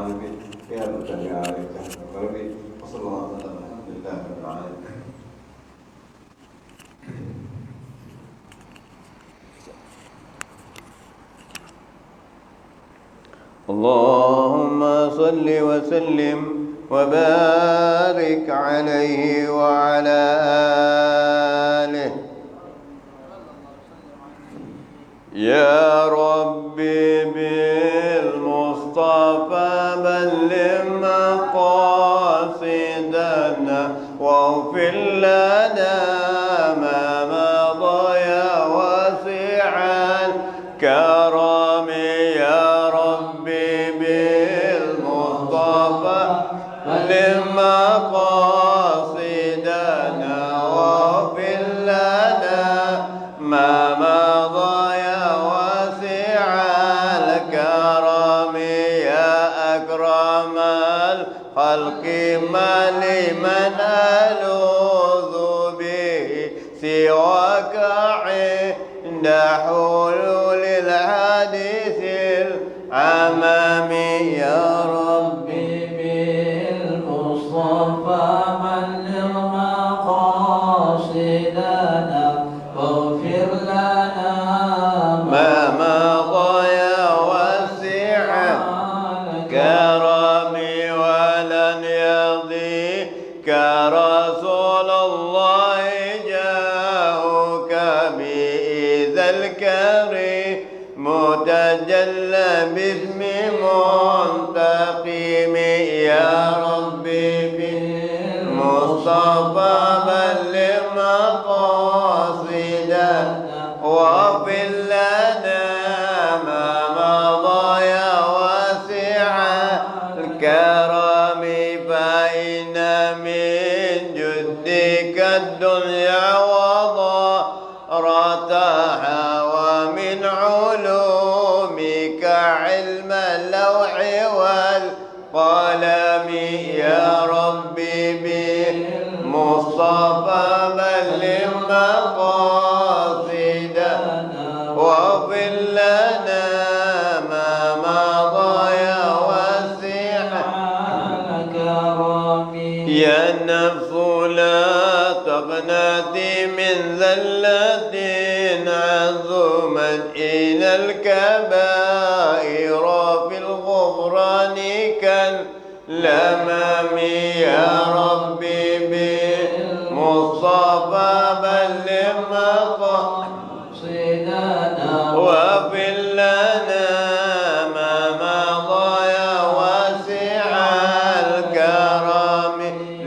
العالمين يا ذا الجلال والإكرام وصلى الله وسلم الحمد لله رب العالمين. اللهم صل وسلم وبارك عليه وعلى آله. يا ربي بالمصطفى بلغ مقاصدنا واغفر لنا ما مضى يا واسع الكرم. يا ربي بالمصطفى بلغ مقاصدنا واغفر لنا ما مضى يا واسع الكرم. يا أكرم الخلق ما لمن ألوذ به سواك عند حلول الحديث العمام. يا ربي بالمصطفى بلغ مقاصدنا واغفر لنا ما مضى يا واسع الكرم. ولن يضيك رسول الله جاءك بإذا الكريم متجلى باسم منتقم. يا ربي بالمصطفى بلغ مقاصدنا واغفر لنا ما مضى يا واسع الكرم. فإن من جدك الدنيا وضارتها ومن علومك علم اللوح والقلم. يا ربي بالمصطفى بلغ مقاصدنا واغفر لنا ما مضى يا واسع الكرم. يا النفس لا تقنطي من ذلة عظمت إلى الكبائر في الغفران كالأمام. يا ربي بالمصطفى بلغ مقاصدنا واغفر لنا ما مضى يا واسع الكرم.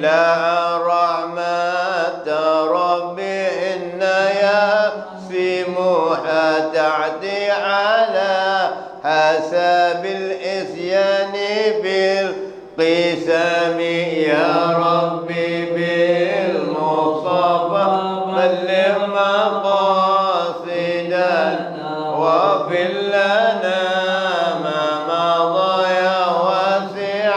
لا رحمة ربي إن يقسمها تعدي على حسب الإسيان بالقسم. يا ربي بالمصطفى بلغ مقاصدنا واغفر لنا ما مضى يا واسع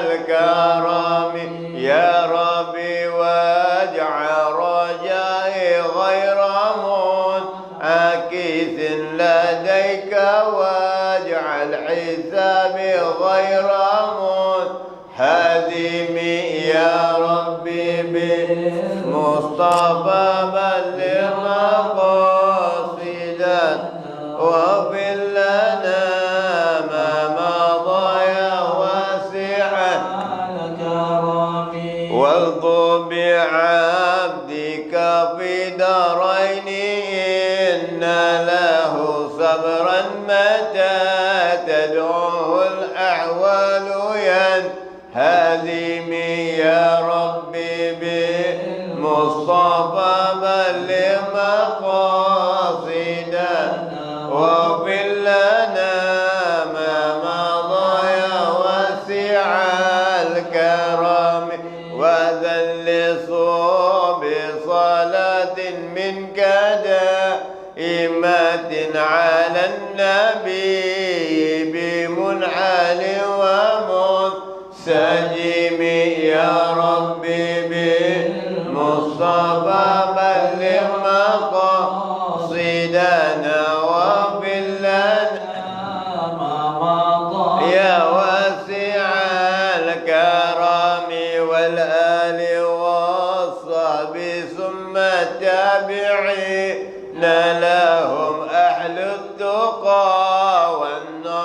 الكرم. يا ربي واجعل رجائي غير منعكس لديك واجعل حسابي غير منهزم. يا ربي بالمصطفى بلغ مقاصدنا واغفر لنا ما مضى يا واسع الكرم. واغضب بعبدك في دارين إن له صبرا متى تدعوه الأحوال ينهزم. يا ربي بالمصطفى بلغ مقاصدنا واغفر لنا ما مضى يا واسع الكرم. وذلصوا بصلاة منك دائمة على النبي بمنعل ومنسجم. يا ربي بالمصطفى بلغ مقاصدنا واغفر لنا ما مضى يا واسع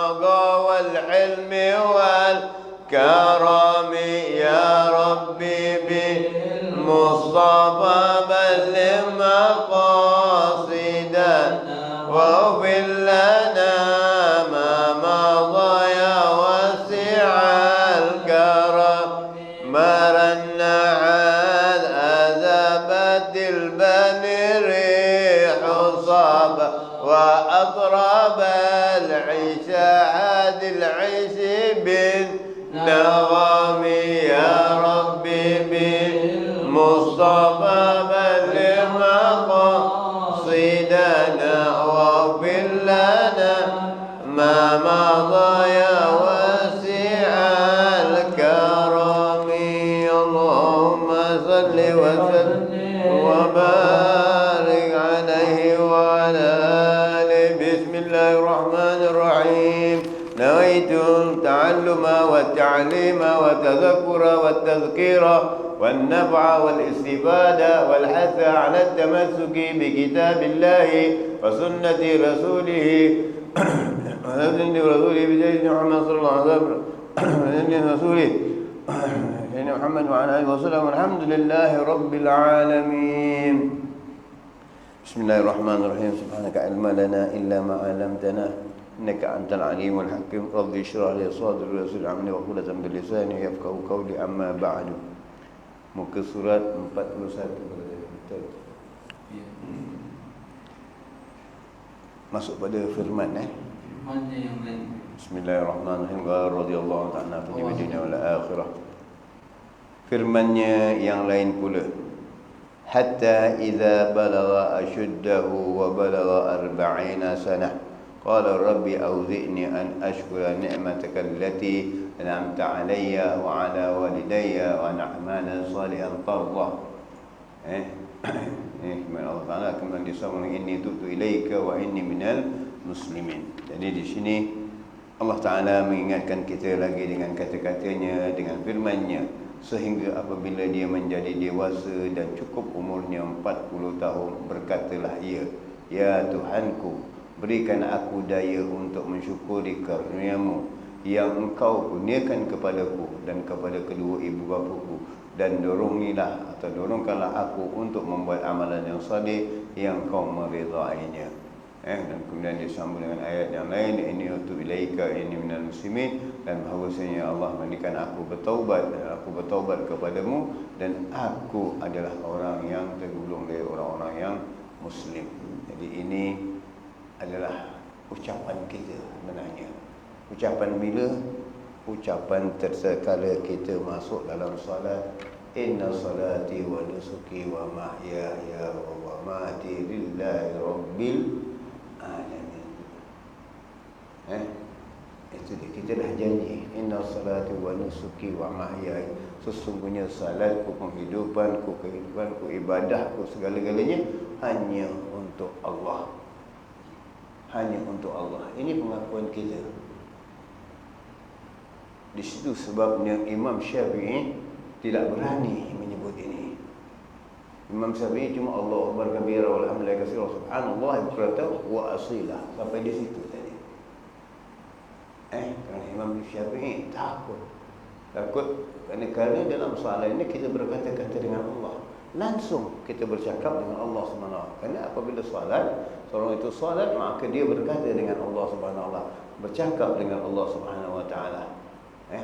التقى والعلم والكرم يا ربي بالمصطفى بلغ مقاصدنا واغفر لنا ما مضى يا واسع الكرم مرنا عاد أذبت البني ريح صاب وأطرب العيش عاد العيش بالنغم يا ربي بالمصطفى بلغ مقاصدنا واغفر لنا ما مضى يا واسع الكرم اللهم صل وسلم وبارك عليه وعلى آله بسم الله الرحمن الرحيم نويت التعلم والتعليم والتذكر والتذكير والنفع والاستفادة والحث على التمسك بكتاب الله وسنة رسوله بسيدنا محمد صلى الله عليه وسلم رسوله سيدنا محمد وعلى آله وسلم الحمد لله رب العالمين بسم الله الرحمن الرحيم سبحانك علم لنا إلا ما علمتنا إنك أنت العليم الحكيم رب اشرح لي صدري ويسر لي أمري واحلل عقدة من لساني يفقهوا قولي أما بعد muka surat 41 betul. Masuk pada firman Mana yang lain? Bismillahirrahmanirrahim. Radhiyallahu ta'ala fi dunya wal akhirah. Firman-Nya yang lain pula. Hatta idza balagha ashuddahu wa balagha 40 sanah. Qala rabbi awzi'ni an ashkura ni'mataka allati an'amta 'alayya wa 'ala walidayya wa an a'mala salihan tardah. Firman Allah Taala kemudian disambung inni tubtu ilaika wa inni minal muslimin. Jadi di sini Allah Taala mengingatkan kita lagi dengan kata-katanya, dengan firman-Nya, sehingga apabila dia menjadi dewasa dan cukup umurnya 40 tahun berkatalah ia, ya Tuhanku, berikan aku daya untuk mensyukuri karunia-Mu yang Engkau kurniakan kepadaku dan kepada kedua ibu bapaku, dan dorongkanlah aku untuk membuat amalan yang saleh yang Kau meridainya. Dan kemudian disambung dengan ayat yang lain, inni utu ilaika inni minal muslimin, dan bahawasanya Allah menjadikan aku bertaubat dan aku bertaubat kepadamu dan aku adalah orang yang tergolong dari orang-orang yang muslim. Jadi ini adalah ucapan kita sebenarnya. Ucapan bila? Ucapan tersekala kita masuk dalam solat. Inna salati wa nusuki wa mahyaya wa mamati lillahi rabbil alamin. Itu dia, kita dah janji. Inna salati wa nusuki wa mahyaya, sesungguhnya salatku, penghidupanku, kehidupanku, ibadahku, segala-galanya hanya untuk Allah. Hanya untuk Allah. Ini pengakuan kita. Di situ sebabnya Imam Syafi'i tidak berani menyebut ini. Imam Syafi'i cuma Allah Akbar kabira walhamdulillah katsira subhanallah bukratan wa asila. Sampai di situ tadi. Kerana Imam Syafi'i takut kerana dalam soalan ini kita berkata-kata dengan Allah. Langsung kita bercakap dengan Allah SWT. Kerana apabila seorang itu solat, maka dia berkata dengan Allah SWT, bercakap dengan Allah SWT,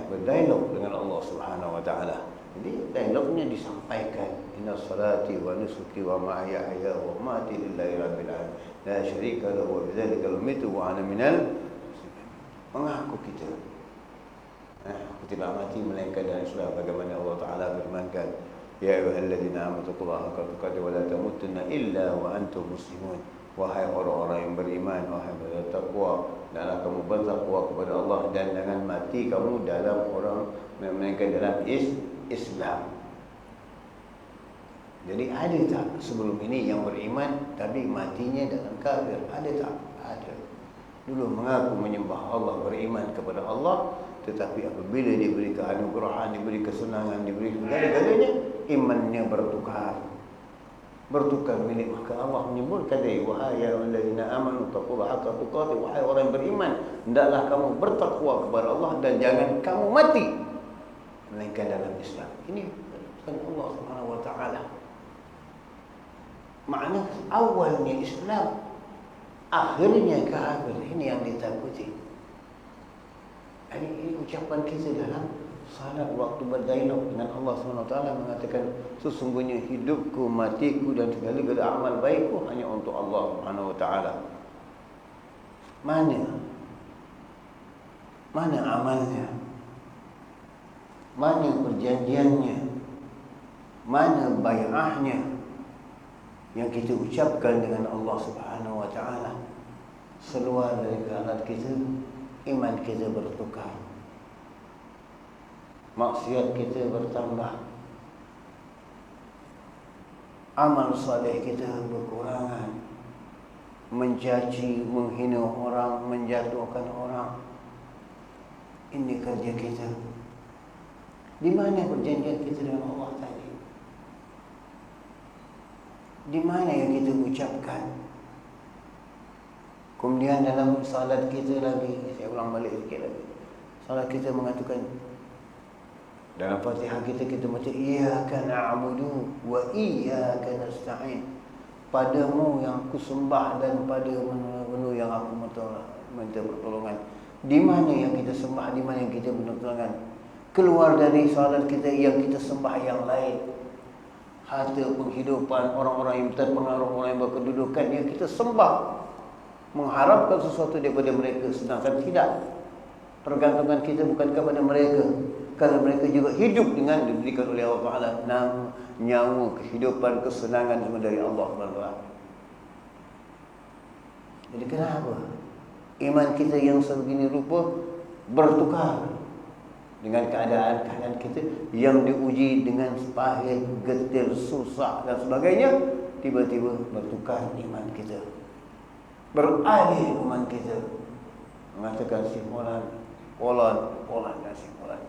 berdialog dengan Allah SWT. Jadi dialognya disampaikan, inna salati wa nusuki wa mahyaya wa mamati lillahi rabbil alamin la syarika lahu wa bidzalika umirtu wa ana minal muslimin. Mengaku kita aku tidak mati melainkan dalam Islam, bagaimana Allah Taala firmankan, ya ayyuhalladzina amanu taqullaha haqqa tuqatih wa la tamutunna illa wa antum muslimun. Wahai orang-orang yang beriman, wahai yang bertakwa, hendaklah kamu bertakwa kepada Allah dan jangan mati kamu dalam orang melainkan dalam Islam. Jadi ada tak sebelum ini yang beriman tapi matinya dalam kafir? Ada tak? Ada. Dulu mengaku menyembah Allah, beriman kepada Allah, tetapi apabila diberi keanugerahan, diberi kesenangan, diberi segala-galanya, imannya bertukar milik. Maka Allah menyebutkan dari wahai ayyuhallazina amanu taqullaha haqqa tuqatih, wahai orang yang beriman, hendaklah kamu bertakwa kepada Allah dan jangan kamu mati melainkan dalam Islam. Ini pesan Allah Subhanahu wa taala. Makna awalnya Islam, akhirnya kafir. Ini yang ditakuti. Ini ucapan kita dalam salat waktu berdialog dengan Allah Subhanahu wa taala, mengatakan sesungguhnya hidupku, matiku dan segala amal baikku hanya untuk Allah Subhanahu wa taala. Mana amalnya? Mana perjanjiannya? Mana bai'ahnya yang kita ucapkan dengan Allah Subhanahu wa taala? Seluar dari alat kita, iman kita bertukar, maksiat kita bertambah, amal saleh kita berkurangan, mencaci, menghina orang, menjatuhkan orang. Ini kerja kita. Di mana perjanjian kita dengan Allah tadi? Di mana yang kita ucapkan? Kemudian dalam salat kita lagi, saya ulang balik sikit lagi. Salat kita mengatakan, dalam Fatihah kita baca iyyaka na'budu wa iyyaka nasta'in. Padamu yang aku sembah dan padamu yang aku minta pertolongan. Di mana yang kita sembah, di mana yang kita minta pertolongan? Keluar dari salat kita yang kita sembah yang lain. Harta penghidupan orang-orang yang terpengaruh, orang yang berkedudukan yang kita sembah, mengharapkan sesuatu daripada mereka, sedangkan tidak. Pergantungan kita bukan kepada mereka, kerana mereka juga hidup dengan diberikan oleh Allah Taala nyawa, kehidupan, kesenangan semua dari Allah Taala. Jadi kenapa iman kita yang sebegini rupa bertukar dengan keadaan kita yang diuji dengan pahit, getir, susah dan sebagainya? Tiba-tiba bertukar iman kita, beralih iman kita, mengatakan si fulan dan si fulan.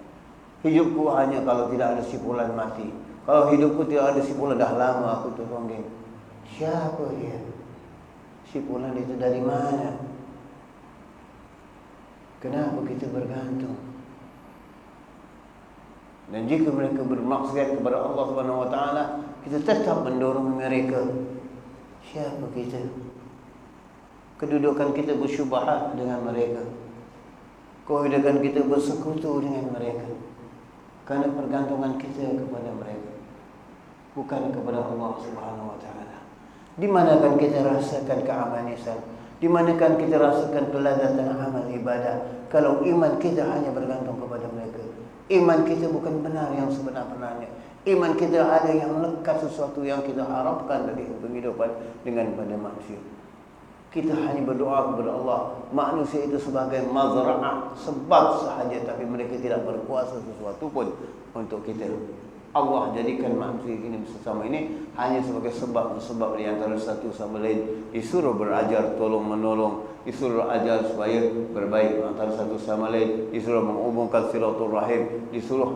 Hidupku hanya kalau tidak ada si fulan mati. Kalau hidupku tidak ada si fulan dah lama aku tertonggeng. Siapa dia? Si fulan itu dari mana? Kenapa kita bergantung? Dan jika mereka bermaksiat kepada Allah Subhanahu wa taala, kita tetap mendorong mereka. Siapa kita? Kedudukan kita bersyubhat dengan mereka. Kedudukan kita bersekutu dengan mereka. Kerana pergantungan kita kepada mereka, bukan kepada Allah Subhanahu wa taala. Di manakan kita rasakan keamanisan? Di manakan kita rasakan kelazatan amal ibadah kalau iman kita hanya bergantung kepada mereka? Iman kita bukan benar yang sebenar-benarnya. Iman kita ada yang lekat sesuatu yang kita harapkan dari kehidupan dengan pada manusia. Kita hanya berdoa kepada Allah. Manusia itu sebagai mazra'ah, sebab sahaja, tapi mereka tidak berkuasa sesuatu pun untuk kita. Allah jadikan manusia ini bersama ini hanya sebagai sebab di antara satu sama lain. Disuruh berajar tolong menolong, disuruh ajar supaya berbaik antara satu sama lain, disuruh menghubungkan silaturahim, disuruh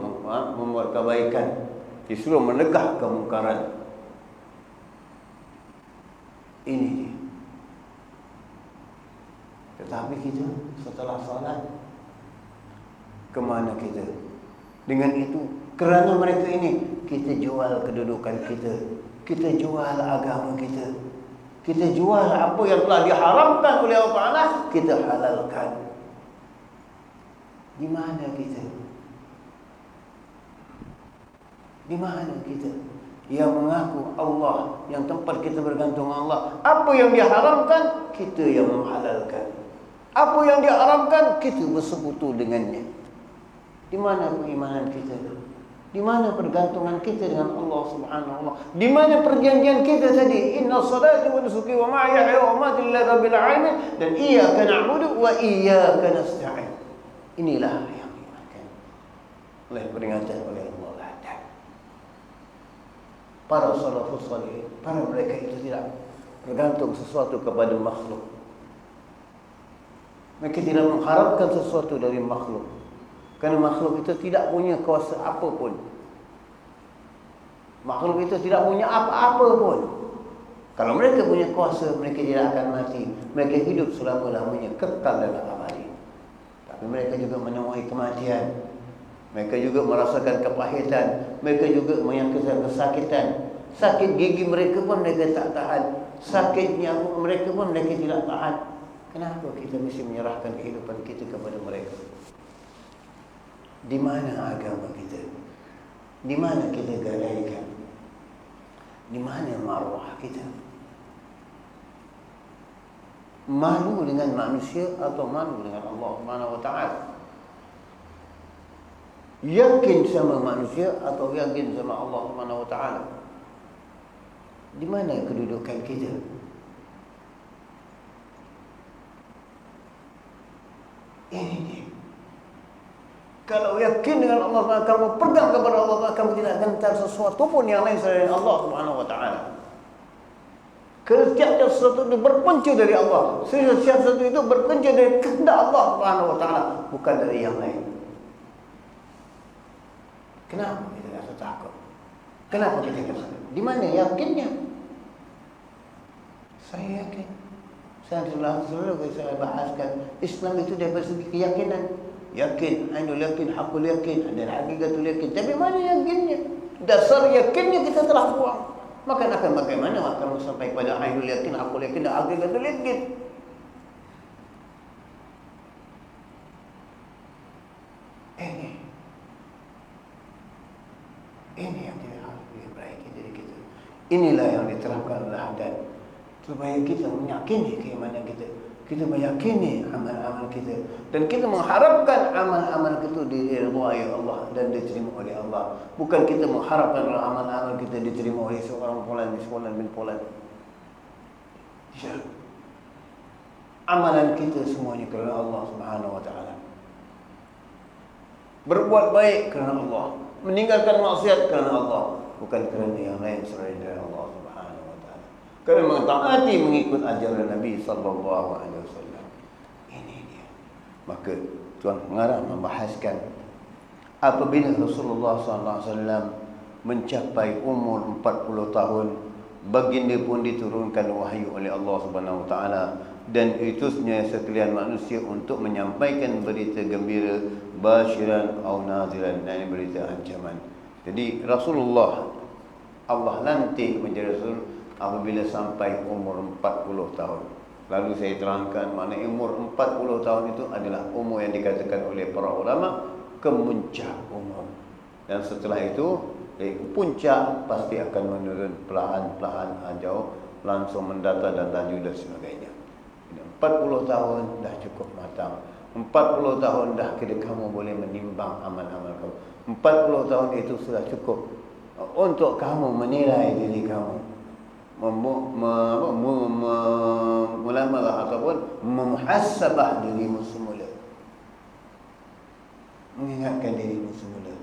membuat kebaikan, disuruh menegah kemungkaran. Ini dia. Tetapi kita setelah salat, kemana kita? Dengan itu, kerana mereka ini, kita jual kedudukan kita, kita jual agama kita, kita jual apa yang telah diharamkan oleh Allah Ta'ala, kita halalkan. Di mana kita? Di mana kita yang mengaku Allah, yang tempat kita bergantung Allah? Apa yang diharamkan, kita yang menghalalkan. Apa yang diharamkan, kita bersekutu dengannya. Di mana keimanan kita? Di mana pergantungan kita dengan Allah Subhanahu wa taala? Di mana perjanjian kita tadi? Inna salati wa nusuki wa mahyaya wa mamati lillahi rabbil alamin, dan iyyaka na'budu wa iyyaka nasta'in. Inilah yang dimakan oleh peringatan oleh Allah. Para salafus salih, para mereka itu tidak bergantung sesuatu kepada makhluk. Mereka tidak mengharapkan sesuatu dari makhluk, kerana makhluk itu tidak punya kuasa apapun. Makhluk itu tidak punya apa-apa pun. Kalau mereka punya kuasa, mereka tidak akan mati. Mereka hidup selama-lamanya, kekal dan abadi. mereka juga menemui kematian. Mereka juga merasakan kepahitan. Mereka juga menyakitkan kesakitan. Sakit gigi mereka pun mereka tak tahan. Sakit nyamuk mereka pun mereka tidak tahan. Kenapa kita mesti menyerahkan kehidupan kita kepada mereka? Di mana agama kita? Di mana kita gadaikan? Di mana maruah kita? Malu dengan manusia atau malu dengan Allah Subhanahu wa taala? Yakin sama manusia atau yakin sama Allah Subhanahu wa taala? Di mana kedudukan kita? Ini dia. Kalau yakin dengan Allah, kamu pegang kepada Allah, kamu tidak akan mencari sesuatu pun yang lain selain Allah Subhanahu wa taala. Setiap sesuatu itu berpunca dari Allah. Setiap sesuatu itu berpunca dari kehendak Allah Subhanahu wa taala, bukan dari yang lain. Kenapa kita rasa takut? Kenapa kita rasa? Di mana yakinnya? Saya yakin. Saya selalu saya bahaskan Islam itu daripada segi keyakinan. Yakin, ainul yakin, hakul yakin, dan hakikatul yakin. Tapi mana yakinnya? Dasar yakinnya kita telah buang. Maka akan bagaimana kamu sampai pada ainul yakin, hakul yakin, dan hakikatul yakin? Ini yang tidak harus diperbaiki diri kita. Inilah yang diterapkan oleh hadad supaya kita meyakini keimanan kita. Kita meyakini amal-amal kita dan kita mengharapkan amal-amal kita diridhai Allah dan diterima oleh Allah. Bukan kita mengharapkan amal-amal kita diterima oleh seorang fulan bin fulan. Ya. Amalan kita semuanya kerana Allah Subhanahu wa taala. Berbuat baik kerana Allah, meninggalkan maksiat kerana Allah, bukan kerana yang lain selain dari Allah Subhanahu wa taala. Kerana mentaati mengikut ajaran Nabi sallallahu alaihi wasallam. Ini dia. Maka Tuan Pengarah membahaskan apabila Rasulullah sallallahu alaihi wasallam mencapai umur 40 tahun, baginda pun diturunkan wahyu oleh Allah Subhanahu wa taala dan utusnya sekalian manusia untuk menyampaikan berita gembira, basyiran atau naziran, dan berita ancaman. Jadi Rasulullah Allah lantik menjadi Rasul apabila sampai umur 40 tahun. Lalu saya terangkan mana umur 40 tahun itu adalah umur yang dikatakan oleh para ulama kemuncak umur. Dan setelah itu dari puncak pasti akan menurun perlahan-lahan jauh, langsung mendata dan lanjut dan sebagainya. 40 tahun dah cukup matang. 40 tahun dah kira kamu boleh menimbang amal-amal kamu. 40 tahun itu sudah cukup untuk kamu menilai diri kamu, mulamalah ataupun memuhasabah dirimu semula, mengingatkan dirimu semula.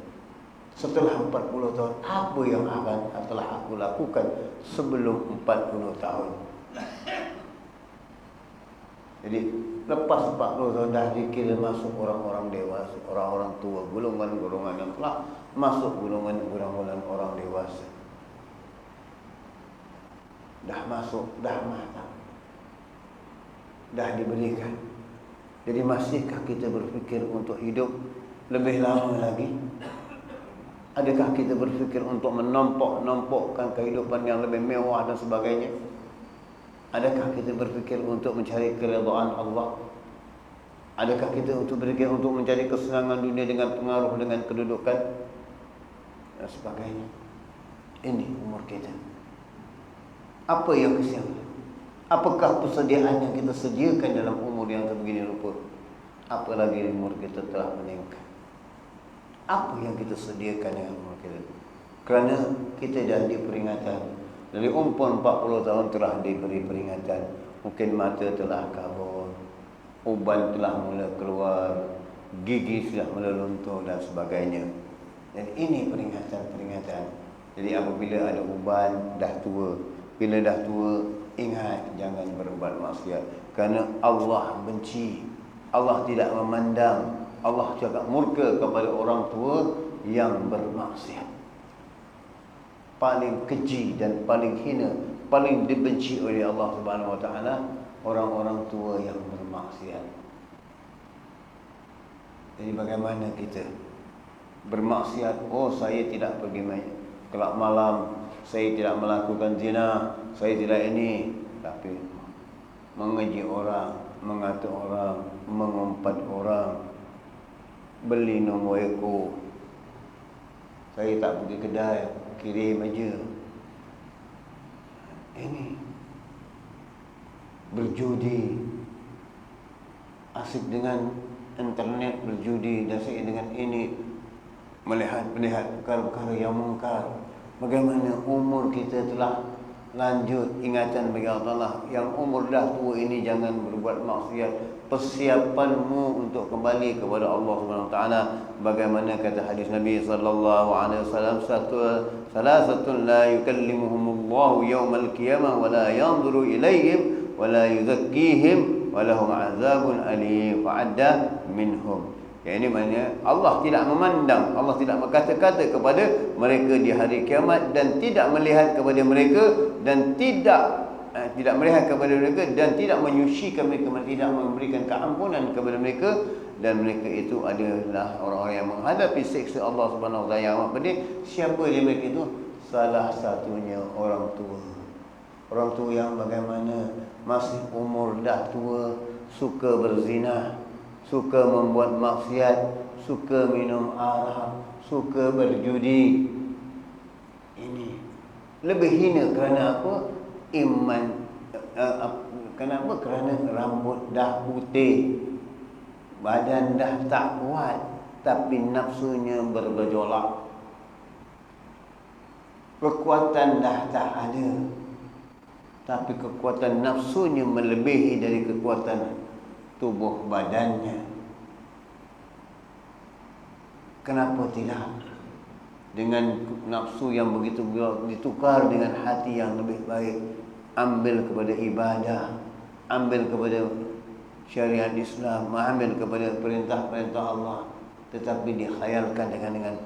Setelah 40 tahun, apa yang akan telah aku lakukan sebelum 40 tahun? Jadi lepas 40 tahun dah dikira masuk orang-orang dewasa, orang-orang tua, golongan-golongan yang telah masuk golongan orang dewasa. Dah masuk, dah matang, dah diberikan. Jadi masihkah kita berfikir untuk hidup lebih lama lagi? Adakah kita berfikir untuk menompokkan kehidupan yang lebih mewah dan sebagainya? Adakah kita berfikir untuk mencari keridhaan Allah? Adakah kita untuk berfikir untuk mencari kesenangan dunia dengan pengaruh dengan kedudukan dan sebagainya? Ini umur kita. Apa yang kesiangan? Apakah persediaan yang kita sediakan dalam umur yang sebegini rupa? Apalagi umur kita telah meningkat. Apa yang kita sediakan dengan umur kita? Kerana kita dah diperingatan. Dari umur 40 tahun telah diberi peringatan. Mungkin mata telah kabur, uban telah mula keluar, gigi sudah mula luntur dan sebagainya. Dan ini peringatan-peringatan. Jadi apabila ada uban, dah tua. Bila dah tua, ingat jangan berbuat maksiat. Kerana Allah benci, Allah tidak memandang, Allah cakap murka kepada orang tua yang bermaksiat. Paling keji dan paling hina, paling dibenci oleh Allah Subhanahu wa taala orang-orang tua yang bermaksiat. Jadi bagaimana kita bermaksiat? Oh, saya tidak pergi kelab malam, saya tidak melakukan zina, saya tidak ini. Tapi mengeji orang, mengatur orang, mengumpat orang, beli nombor ekor. Saya tak pergi kedai, kirim aja. Ini berjudi, asik dengan internet berjudi, dan asik dengan ini, melihat perkara-perkara yang mungkar. Bagaimana umur kita telah lanjut, ingatan bagi Allah, yang umur dah tua ini jangan berbuat maksiat. Persiapanmu untuk kembali kepada Allah Subhanahu Wa Taala, bagaimana kata hadis Nabi sallallahu alaihi wasallam, salasatun la yukallimuhumullahu yaumal qiyamah wa la yanzuru ilaihim wa la yuzakkihim wa lahum azabun alim fa'adda minhum. Yang ini maknanya Allah tidak memandang, Allah tidak berkata-kata kepada mereka di hari kiamat, dan tidak melihat kepada mereka, dan tidak melihat kepada mereka, dan tidak menyucikan mereka, tidak memberikan keampunan kepada mereka, dan mereka itu adalah orang-orang yang menghadapi siksa Allah Subhanahu Wa Taala yang amat pedih. Siapa dia mereka itu? Salah satunya orang tua. Orang tua yang bagaimana masih umur dah tua, suka berzina, suka membuat maksiat, suka minum arak, suka berjudi. Ini lebih hina kerana apa? Iman. Kenapa? Kerana rambut dah putih, badan dah tak kuat, tapi nafsunya bergejolak. Kekuatan dah tak ada, tapi kekuatan nafsunya melebihi dari kekuatan tubuh badannya. Kenapa tidak? Dengan nafsu yang begitu ditukar dengan hati yang lebih baik, ambil kepada ibadah, ambil kepada syariat Islam, ambil kepada perintah-perintah Allah, tetapi dikhayalkan dengan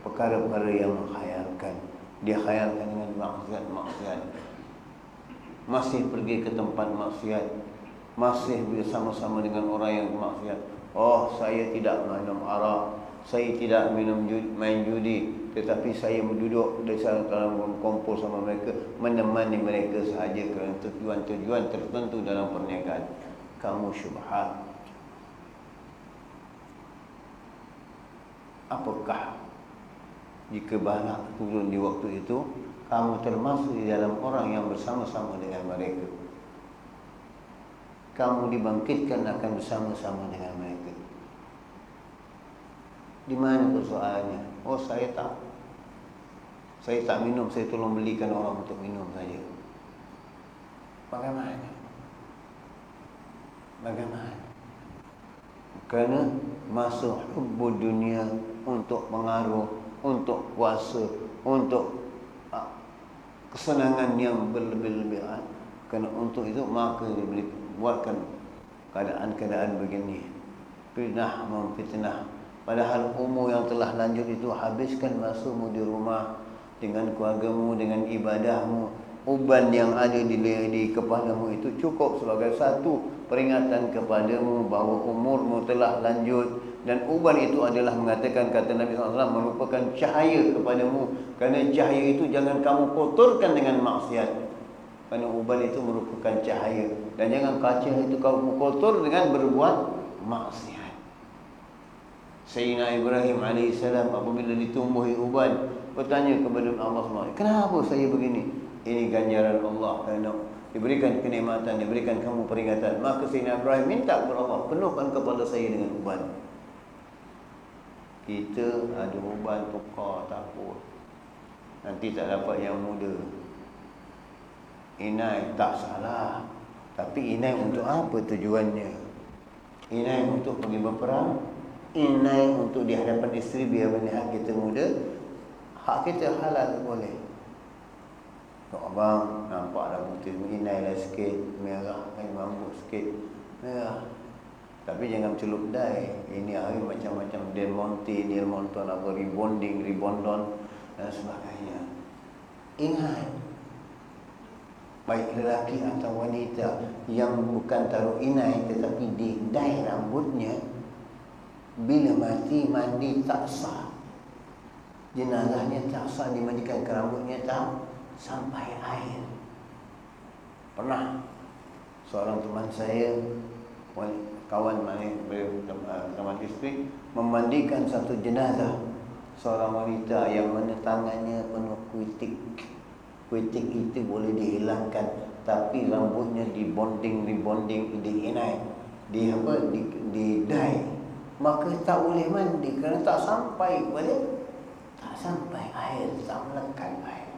perkara-perkara yang menghayalkan, dikhayalkan dengan maksiat-maksiat, masih pergi ke tempat maksiat, masih bersama-sama dengan orang yang maksiat. Oh, saya tidak minum arak, saya tidak main judi, tetapi saya duduk di dalam kumpul sama mereka, menemani mereka sahaja kerana tujuan-tujuan tertentu dalam perniagaan. Kamu syubhat. Apakah jika balak turun di waktu itu, kamu termasuk di dalam orang yang bersama-sama dengan mereka? Kamu dibangkitkan akan bersama-sama dengan mereka. Di mana persoalannya? Oh, saya tak minum, saya tolong belikan orang untuk minum saja. Bagaimana? Kerana masuk hubbud dunia, untuk pengaruh, untuk kuasa, untuk kesenangan yang berlebih-lebihan. Kerana untuk itu maka dia buatkan keadaan-keadaan begini, fitnah memfitnah. Padahal umur yang telah lanjut itu, habiskan masamu di rumah dengan keluargamu, dengan ibadahmu. Uban yang ada di kepadamu itu cukup sebagai satu peringatan kepadamu bahawa umurmu telah lanjut. Dan uban itu adalah mengatakan, kata Nabi SAW, merupakan cahaya kepadamu. Kerana cahaya itu jangan kamu kotorkan dengan maksiat. Kerana uban itu merupakan cahaya, dan jangan kaca itu kamu kotor dengan berbuat maksiat. Sayyidina Ibrahim AS apabila ditumbuhi uban, bertanya kepada Allah SWT, kenapa saya begini? Ini ganjaran Allah, kerana diberikan kenikmatan, diberikan kamu peringatan. Maka Sayyidina Ibrahim minta kepada Allah, penuhkan kepala saya dengan uban. Kita ada uban tukar, takut nanti tak dapat yang muda. Inai tak salah, tapi inai untuk apa tujuannya? Inai untuk pergi berperang, inai untuk di hadapan isteri biar melihat kita muda. Hak kita halal boleh. Abang nampak dah putih, inai lah sikit, merah, kain rambut sikit merah, tapi jangan celup dai. Ini hari macam-macam Del Monte, Del Monton, apa rebonding, rebondon dan sebagainya. Ingat, baik lelaki atau wanita yang bukan taruh inai tetapi didai rambutnya, bila mati mandi tak sah, jenazahnya tak sah dimandikan, rambutnya tak sampai air. Pernah seorang teman saya, kawan teman isteri, memandikan satu jenazah seorang wanita yang mana tangannya penuh kuitik. Kuitik itu boleh dihilangkan, tapi rambutnya dibonding, di dye, maka tak boleh mandi kerana tak sampai air, tak melekat air.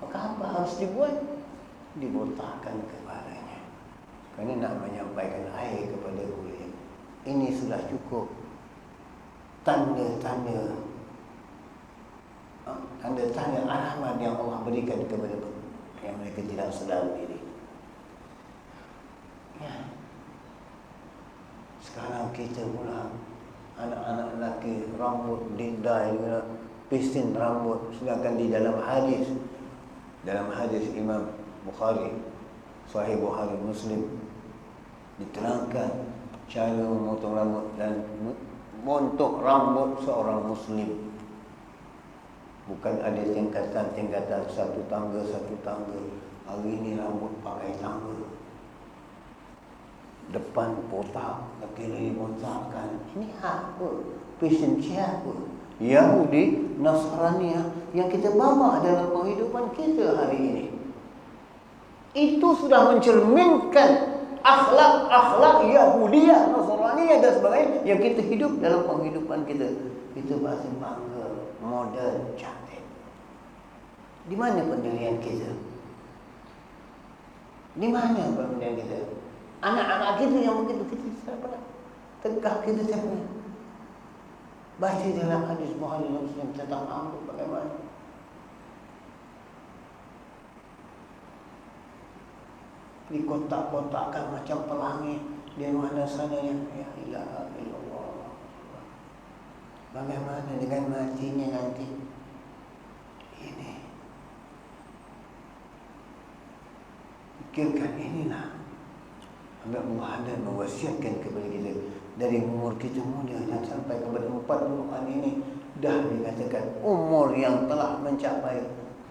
Maka apa harus dibuat? Dibotakkan kepalanya, kerana nak menyampaikan air kepada kulit. Ini sudah cukup tanda-tanda alamat yang Allah berikan kepada yang mereka tidak sedar diri. Ya. Sekarang kita pula anak-anak lelaki rambut didai, pistin rambut, sedangkan di dalam hadis Imam Bukhari, Sahih Bukhari Muslim, diterangkan cara memotong rambut dan montok rambut seorang Muslim. Bukan ada tingkatan satu tangga. Hari ini rambut pakai tangga. Depan botak, kiri botakan. Ini apa? Passion siapa? Yahudi, Nasrani yang kita bawa dalam kehidupan kita hari ini. Itu sudah mencerminkan akhlak Yahudiyah, Nasraniyah dan sebagainya yang kita hidup dalam kehidupan kita. Itu bahasa bangga, modern, cantik. Di mana pendirian kita? Di mana pendirian kita? Anak-anak kita yang begitu kita siapa? Tegak kita siapa? Baca dalam hadis Bukhari Muslim tentang rambut bagaimana? Dikotak-kotakkan macam pelangi di mana sana yang ya ilaha illallah. Bagaimana dengan matinya nanti? Ini pikirkan inilah. Allah ada mewasiatkan kepada kita dari umur kita muda dan sampai kepada 40-an ini, dah dikatakan umur yang telah mencapai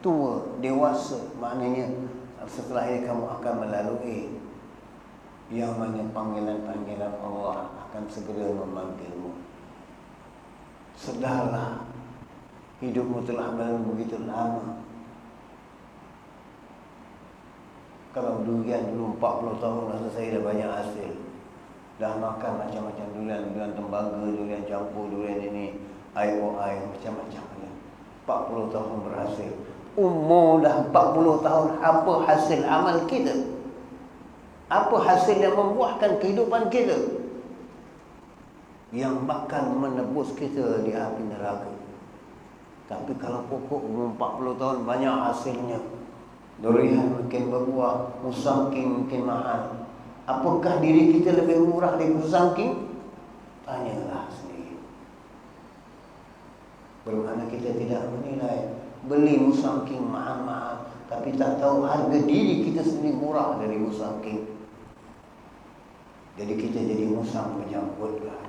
tua, dewasa, maknanya setelah ini kamu akan melalui yang mana panggilan-panggilan Allah akan segera memanggilmu. Sedarlah, hidupmu telah berlalu begitu lama. Kalau durian dulu 40 tahun rasa saya dah banyak hasil. Dah makan macam-macam durian tembaga, durian campur, durian ini, IOI, macam-macam. 40 tahun berhasil. Umur dah 40 tahun, apa hasil amal kita? Apa hasil yang membuahkan kehidupan kita? Yang bakal menebus kita di api neraka. Tapi kalau pokok umur 40 tahun banyak hasilnya, durian mungkin berbuah, musangking mungkin mahal. Apakah diri kita lebih murah dari musangking? Tanyalah sendiri. Bermakna kita tidak menilai beli musangking mahal-mahal, tapi tak tahu harga diri kita sendiri murah dari musangking. Jadi kita jadi musang penyambutlah.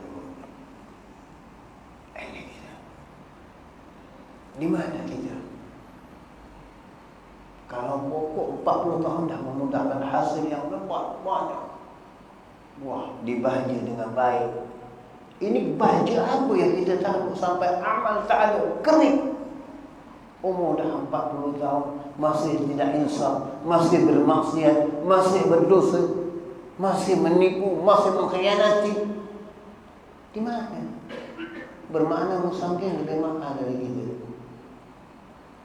Ini kita. Di mana kita? Kalau pokok 40 tahun dah memudahkan hasil yang lebat banyak, wah, dibahagia dengan baik. Ini bahagia apa yang kita tahu sampai amal tak ada, kering. Umur dah 40 tahun masih tidak insaf, masih bermaksiat, masih berdosa, masih menipu, masih mengkhianati. Di mana? Bermakna musangking lebih mahal dari kita.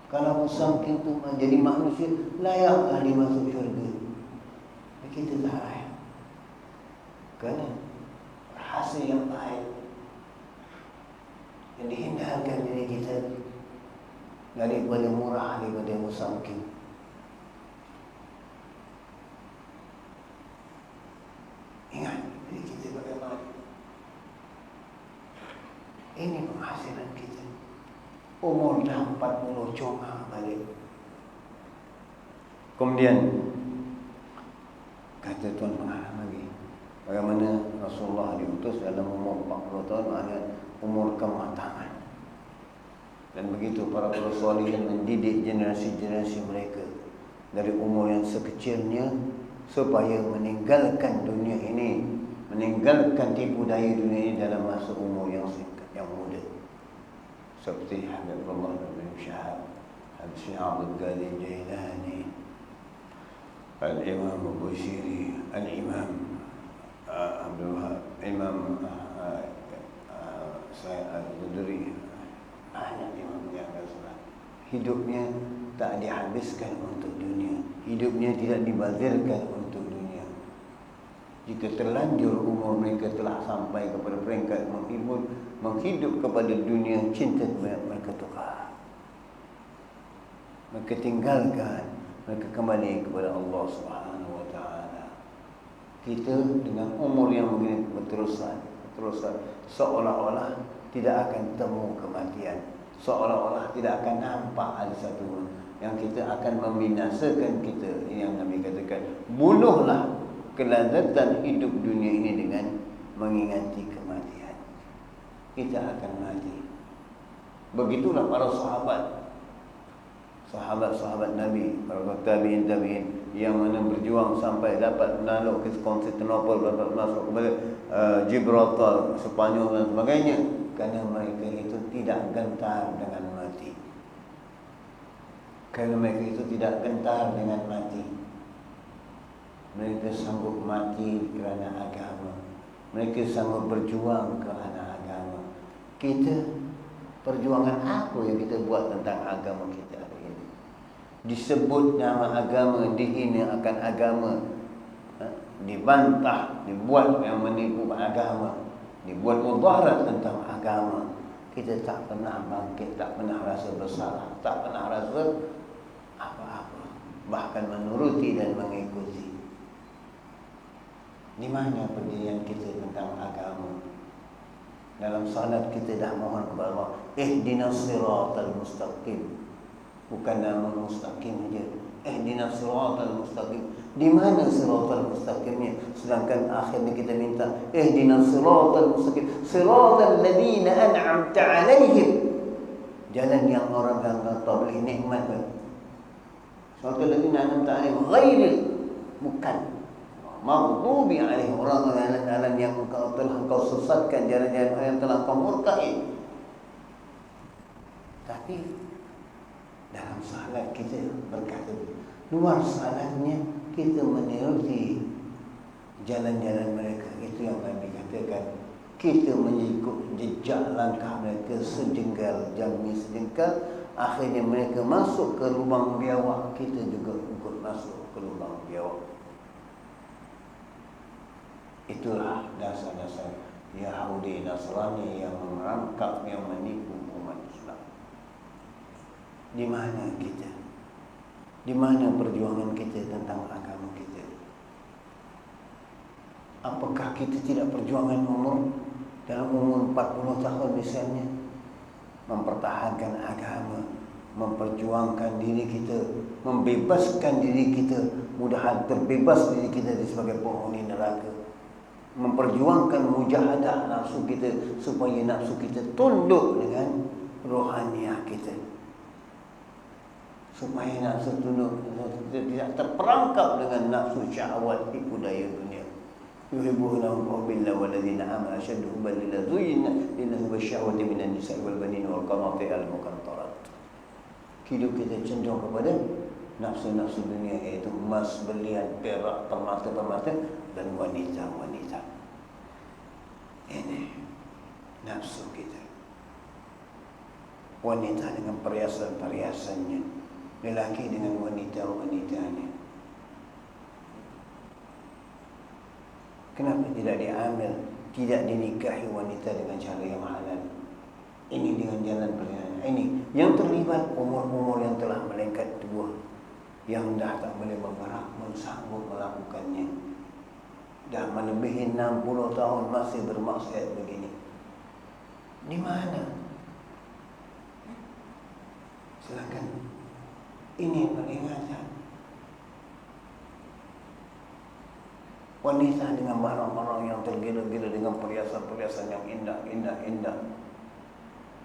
Kalau musangking itu menjadi manusia, layaklah dia masuk syurga. Kita tak layak. Kerana hasil yang baik yang dihindarkan diri kita daripada murah, daripada musangking. Ingat diri kita bagaimana. Ini penghasilan kita. Umur dah 40 congah balik. Kemudian kata Tuan Pengarang lagi, Bagaimana Rasulullah diutus dalam umur 40 tahun, maknanya umur kematangan. Dan begitu para Rasulullah mendidik generasi-generasi mereka dari umur yang sekecilnya supaya meninggalkan dunia ini, meninggalkan tipu daya dunia ini dalam masa umur yang singkat, yang muda. Seperti Habibullah bin Syahab, Syekh Abdul Qadir Jailani, Al-Imam Al-Bushiri, Al-Imam Abdul Wahab, Imam Sayyid Al-Qudri, banyak imam yang Rasulullah. Hidupnya tak dihabiskan untuk dunia, hidupnya tidak dibazirkan untuk dunia. Jika terlanjur umur mereka telah sampai kepada peringkat menghidup kepada dunia, cinta mereka tukar, mereka tinggalkan, mereka kembali kepada Allah Subhanahu wa taala. Kita dengan umur yang begini berterusan seolah-olah tidak akan temu kematian, seolah-olah tidak akan nampak ada satu yang kita akan membinasakan kita. Ini yang Nabi katakan, bunuhlah kelazatan hidup dunia ini dengan mengingati kematian. Kita akan mati. Begitulah para sahabat Nabi, para tabi'in yang mana berjuang sampai dapat menakluk ke Konstantinopel, dapat masuk kepada Gibraltar, Sepanyol dan sebagainya, kerana mereka itu tidak gentar dengan mati. Kerana mereka itu tidak gentar dengan mati. Mereka sanggup mati kerana agama. Mereka sanggup berjuang kerana agama. Kita, perjuangan apa yang kita buat tentang agama kita hari ini? Disebut nama agama, dihina akan agama, dibantah, dibuat yang menipu agama, dibuat mudarat tentang agama. Kita tak pernah bangkit, tak pernah rasa bersalah, tak pernah rasa apa-apa, bahkan menuruti dan mengikuti. Di mana pendirian kita tentang agama? Dalam salat kita dah mohon kepada Allah, ihdinas siratal mustaqim. Bukan nama mustaqim saja, ihdinas siratal mustaqim. Di mana siratal mustaqimnya? Sedangkan akhirnya kita minta ihdinas siratal mustaqim, siratal ladzina an'amta 'alaihim. Jalan yang orang yang kau beri nikmat. Siratal ladzina an'amta 'alaihim, ghairi, bukan maghdubi alaihim, orang-orang yang kau sesatkan, jalan-jalan yang telah kau murkai. Tapi dalam salat kita berkata, luar salatnya kita meniruti jalan-jalan mereka. Itu yang Nabi katakan, kita mengikut jejak langkah mereka sejengkal demi sejengkal. Akhirnya mereka masuk ke lubang biawak, kita juga ikut masuk ke lubang biawak. Itulah dasar-dasar Yahudi Nasrani yang merangkap, yang menipu umat Islam. Di mana kita? Di mana perjuangan kita tentang agama kita? Apakah kita tidak perjuangan umur? Dalam umur 40 tahun misalnya, mempertahankan agama, memperjuangkan diri kita, membebaskan diri kita, mudahan terbebas diri kita sebagai penghuni neraka, memperjuangkan mujahadah nafsu kita supaya nafsu kita tunduk dengan rohaniah kita, supaya nafsu tunduk, kita tidak terperangkap dengan nafsu syahwat tipu daya dunia. Yuhibbunahum hubbillah walladzina amanu ashaddu hubban lillah zuyyina linnahum bisyahwati minan nisa'i wal banin wal qanatir al muqantarat. Hidup kita cenderung kepada nafsu-nafsu dunia, iaitu emas, berlian, perak, permata-permata dan wanita-wanita. Ini nafsu kita. Wanita dengan perhiasan-perhiasannya, lelaki dengan wanita-wanitanya. Kenapa tidak diambil, tidak dinikahi wanita dengan cara yang halal? Ini dengan jalan perjalanan. Ini yang terlibat umur-umur yang telah melengket tua, yang dah tak boleh bergerak, sanggup melakukannya. Dah melebihi 60 tahun masih bermaksiat begini. Di mana? Silakan. Ini peringatan. Wanita dengan barang-barang yang tergila-gila dengan perhiasan-perhiasan yang indah.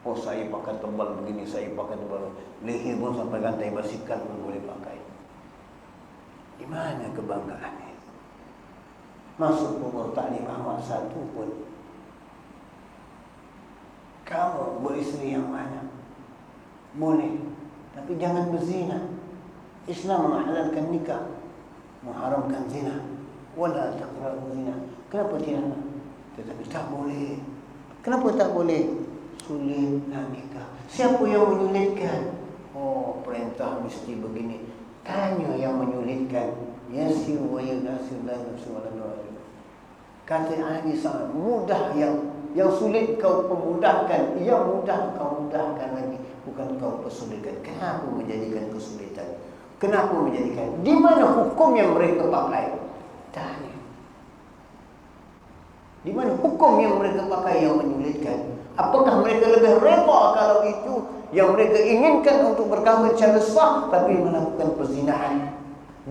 Oh, saya pakai tebal begini, saya pakai tebal. Leher pun sampai rantai basikal pun boleh pakai. Di mana kebanggaan ini? Masuk umur taklim amat satu pun, kamu beristri yang mana? Boleh, tapi jangan berzina. Islam menghalalkan nikah, mengharamkan zina. Wala taqrabu zina. Kenapa tidak? Tetapi tak boleh. Kenapa tak boleh? Sulit nak nikah. Siapa yang menyulitkan? Oh, perintah mesti begini. Tanya yang menyulitkan. Yasir wa yunasir la nafsu wa la nu'alim. Kata Ali sangat mudah, yang sulit kau pemudahkan, yang mudah kau mudahkan lagi, bukan kau persulitkan. Kenapa menjadikan kesulitan? Kenapa menjadikan? Di mana hukum yang mereka pakai? Tanya. Di mana hukum yang mereka pakai yang menyulitkan? Apakah mereka lebih rela kalau itu yang mereka inginkan untuk berkahwin secara sah tapi melakukan perzinahan?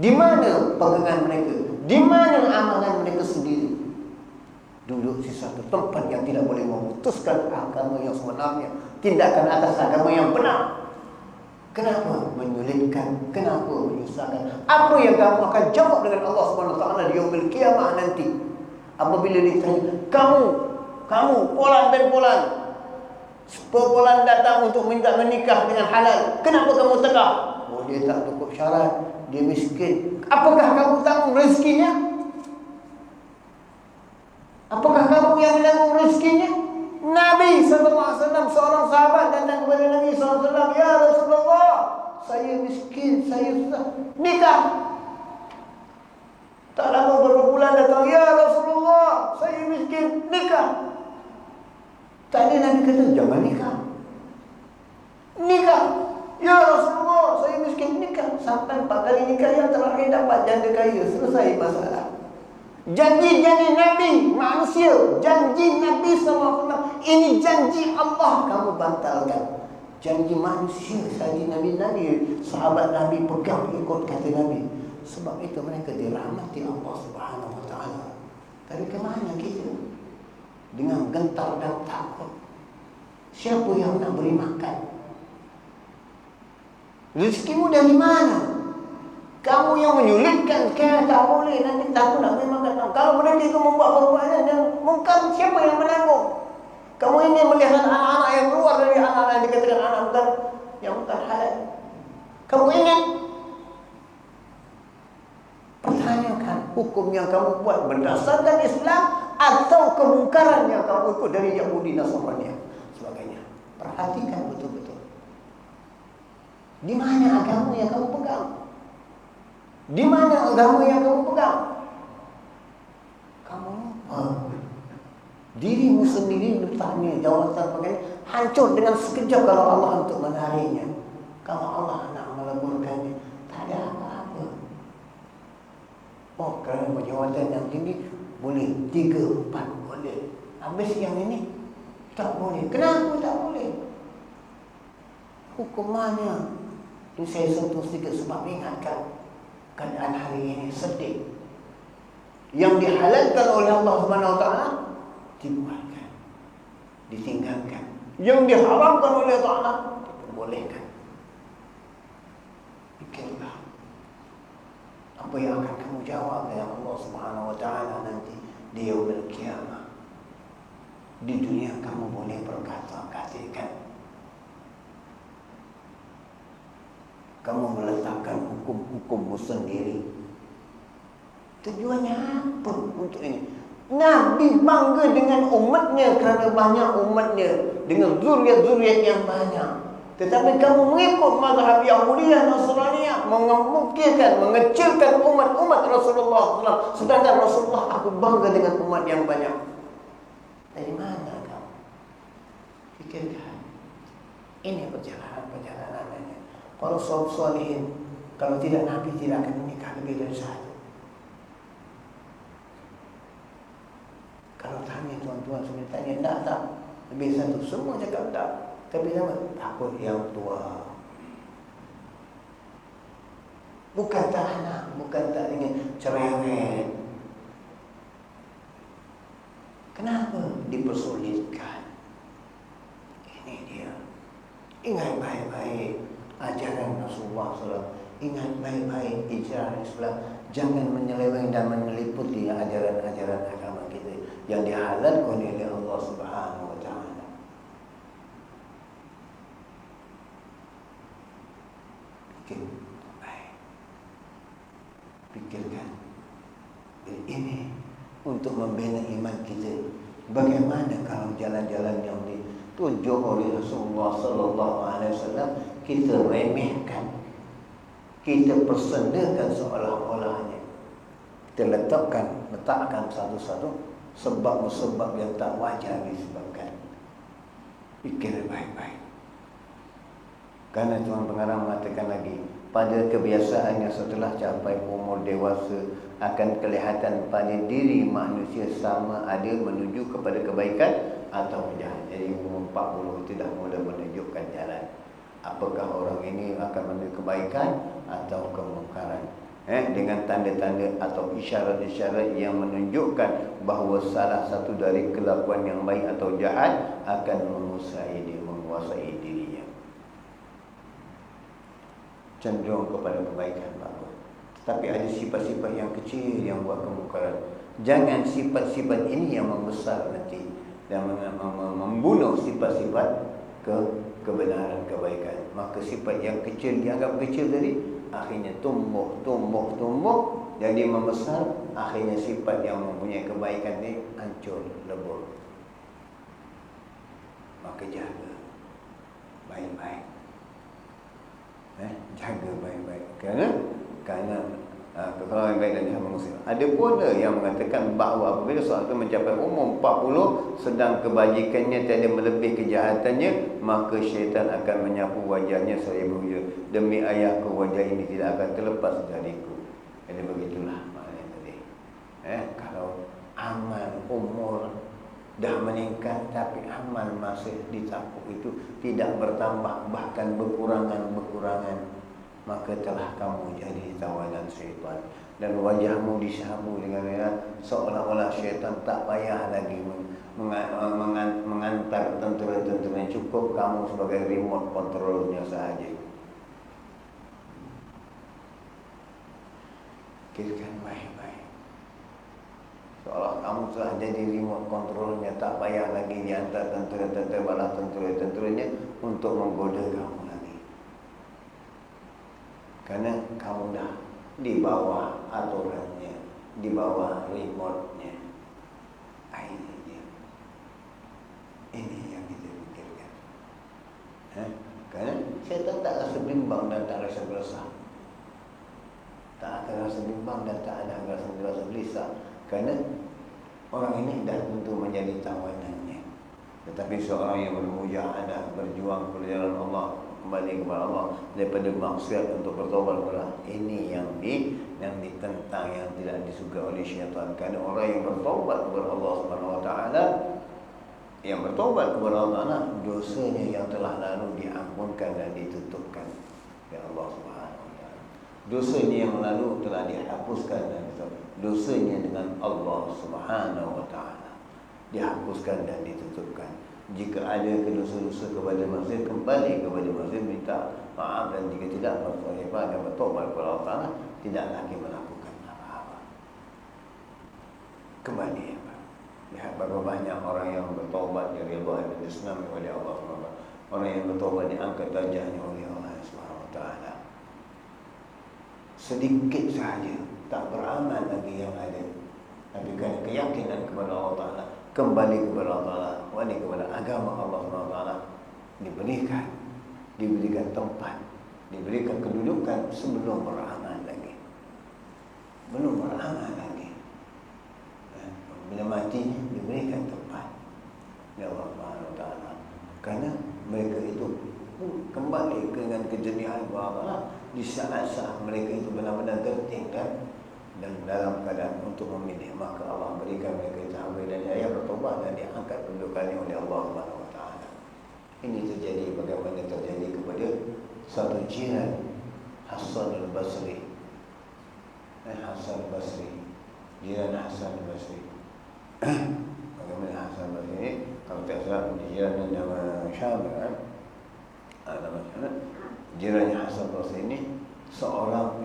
Di mana pegangan mereka? Di mana amalan mereka sendiri? Duduk di satu tempat yang tidak boleh memutuskan agama yang sebenarnya, tindakan atas agama yang benar. Kenapa menyulitkan? Kenapa menyusahkan? Apa yang kamu akan jawab dengan Allah Subhanahu Wa Taala di yaumil qiyamah nanti? Apabila ditanya, kamu Polan bin Polan datang untuk minta menikah dengan halal. Kenapa kamu tegak? Oh, dia tak cukup syarat, dia miskin. Apakah kamu tanggung rezekinya? Apakah kamu yang menanggung rezekinya? Nabi SAW, seorang sahabat datang kepada Nabi SAW, ya Rasulullah, saya miskin, saya susah, nikah. Tak lama beberapa bulan datang, ya Rasulullah, saya miskin, nikah. Tadi Nabi kata, jangan nikah. Nikah. Ya Rasulullah, saya miskin, nikah. Sampai 4 kali nikah, yang terakhir dapat janda kaya, selesai masalah. Janji-janji Nabi manusia, janji Nabi SAW, ini janji Allah kamu bantalkan. Janji manusia, janji Nabi, sahabat Nabi pegang ikut kata Nabi. Sebab itu mereka dirahmati Allah Subhanahu Wa Taala. Tapi kemana kita? Dengan gentar dan takut. Siapa yang nak beri makan? Rezekimu dari mana? Kamu yang menyulitkan, kaya tak boleh, nanti takut nak beri makan. Kalau mereka itu membuat perbuatan dan mungkar, siapa yang menanggung? Kamu ini melihat anak-anak yang keluar dari anak-anak yang dikatakan anak bukan halal. Kamu ingin pertanyakan hukum yang kamu buat berdasarkan Islam atau kemungkaran yang kamu ikut dari Yahudi Nasrani sebagainya. Perhatikan betul-betul. Di mana agama yang kamu pegang? Di mana agama yang kamu pegang? Kamu dirimu sendiri letaknya jawatan pakai hancur dengan sekejap kalau Allah untuk menariknya. Kalau Allah nak meleburkannya, tak ada apa-apa. Oh, kerana jawatan yang tinggi boleh 3, 4 boleh. Habis yang ini tak boleh. Kenapa tak boleh? Hukumannya ini saya sentuh sedikit sebab ingatkan keadaan hari ini sedih. Yang dihalalkan oleh Allah Subhanahu Wa Taala dibuatkan, ditinggalkan. Yang diharamkan oleh Allah Taala diperbolehkan. Fikirlah apa yang akan kamu jawab dengan Allah Subhanahu Wa Taala nanti di yaumil qiyamah. Di dunia kamu boleh berkata, katakan kamu meletakkan hukum-hukummu sendiri. Tujuannya apa untuk ini? Nabi bangga dengan umatnya kerana banyak umatnya, dengan zuriat-zuriat yang banyak. Tetapi kamu mengikut mazhab Yahudiyah Nasraniyah, mengemukirkan, mengecilkan umat-umat Rasulullah SAW. Sedangkan Rasulullah, aku bangga dengan umat yang banyak. Dari mana kamu? Fikirkan. Ini perjalanan-perjalanan ini. Para sahabat salihin, kalau tidak Nabi tidak akan menikah lebih dari satu. Kalau tanya tuan-tuan semua tanya, tak lebih satu, semua cakap tak. Tapi sama, takut yang tua. Bukan tak anak, bukan tak ingin cerewet. Kenapa dipersulitkan? Ini dia. Ingat baik-baik ajaran Rasulullah SAW. Ingat baik-baik ajaran Islam. Jangan menyeleweng dan meliputi ajaran-ajaran agama kita yang dihalalkan oleh Allah Subhanahu wa taala. Pikirkan. Ini untuk membina iman kita. Bagaimana kalau jalan-jalan yang ditunjuk oleh Rasulullah sallallahu alaihi wasallam kita remehkan, kita persendakan seolah-olahnya, kita letakkan satu-satu sebab-sebab yang tak wajar disebabkan. Fikir baik-baik. Karena Tuhan Pengarang mengatakan lagi, pada kebiasaannya setelah capai umur dewasa akan kelihatan pada diri manusia sama ada menuju kepada kebaikan atau jahat. Jadi umur 40 itu dah mula menunjukkan jalan. Apakah orang ini akan menuju kebaikan atau kemungkaran. Dengan tanda-tanda atau isyarat-isyarat yang menunjukkan bahawa salah satu dari kelakuan yang baik atau jahat akan menguasai dirinya. Cenderung kepada kebaikan bagus. Tapi ada sifat-sifat yang kecil yang buat kemungkaran. Jangan sifat-sifat ini yang membesar nanti dan membunuh sifat-sifat kebenaran, kebaikan. Maka sifat yang kecil dianggap kecil tadi akhirnya tumbuh jadi membesar. Akhirnya sifat yang mempunyai kebaikan ini hancur, lebur. Maka jaga baik-baik. Jaga baik-baik. Kerana kalau yang baik dan jahat manusia. Ada pula yang mengatakan bahawa apabila seorang mencapai umur 40 sedang kebajikannya tiada melebihi kejahatannya, maka syaitan akan menyapu wajahnya seraya berujar, demi ayahku wajah ini tidak akan terlepas dariku. Jadi begitulah maknanya tadi. Kalau amal umur dah meningkat tapi amal masih ditapuk itu tidak bertambah, bahkan berkurangan, maka telah kamu jadi tawanan syaitan dan wajahmu disapu dengan seolah-olah syaitan tak payah lagi mengantar tentera-tentera, cukup kamu sebagai remote controlnya sahaja. Fikirkan baik-baik. Seolah kamu telah jadi remote controlnya, tak payah lagi diantar tentera-tentera balas tentera-tenteranya untuk menggoda kamu lagi. Karena kamu dah di bawah aturannya, di bawah remote-nya. Ini dia. Ini yang kita fikirkan. Karena syaitan tak rasa bimbang dan tak rasa gelisah. Tak akan rasa bimbang dan tak ada rasa gelisah. Kerana orang ini dah tentu menjadi tawanannya. Tetapi seorang yang bermujahadah, berjuang kepada jalan Allah, kembali kepada Allah daripada maksiat untuk bertaubat kepada Allah, ini yang ditentang, yang tidak disukai oleh syaitan. Kerana orang yang bertaubat kepada Allah Subhanahu wa taala, yang bertaubat kepada Allah Taala, dosanya yang telah lalu diampunkan dan ditutupkan oleh Allah Subhanahu wa taala. Dosanya yang lalu telah dihapuskan dan dosanya dengan Allah Subhanahu wa taala dihapuskan dan ditutupkan. Jika ada dosa-dosa kepada manusia, kembali kepada manusia, minta maaf, dan jika tidak, bertaubat dan bertaubat kepada Allah Taala, tidak lagi melakukan apa-apa. Kembali apa? Lihat berapa banyak orang yang bertaubat dari Allah dan Islam oleh Allah SWT. Orang yang bertaubat diangkat darjahnya oleh Allah SWT. Sedikit sahaja, tak beramal lagi yang ada, tapi kerana keyakinan kepada Allah Ta'ala, kembali kepada Allah Ta'ala, kembali kepada agama Allah Ta'ala, diberikan tempat, diberikan kedudukan sebelum beramal lagi. Belum beramal lagi. Bila mati, diberikan tempat oleh Allah Ta'ala. Kerana mereka itu kembali dengan kejenihan Allah di saat-saat mereka itu benar-benar tertinggal dan dalam keadaan untuk memilih, maka Allah berikan mereka tahabat dan jaya bertobat dan diangkat kedudukannya oleh Allah Subhanahu wa taala. Ini terjadi bagaimana terjadi kepada satu jiran Hasan al-Basri. Hasan al-Basri, jiran Hasan al-Basri. Bagaimana Islam di jiran nama Syam kan. Nama Syam. Jirannya Hasan Basri ini seorang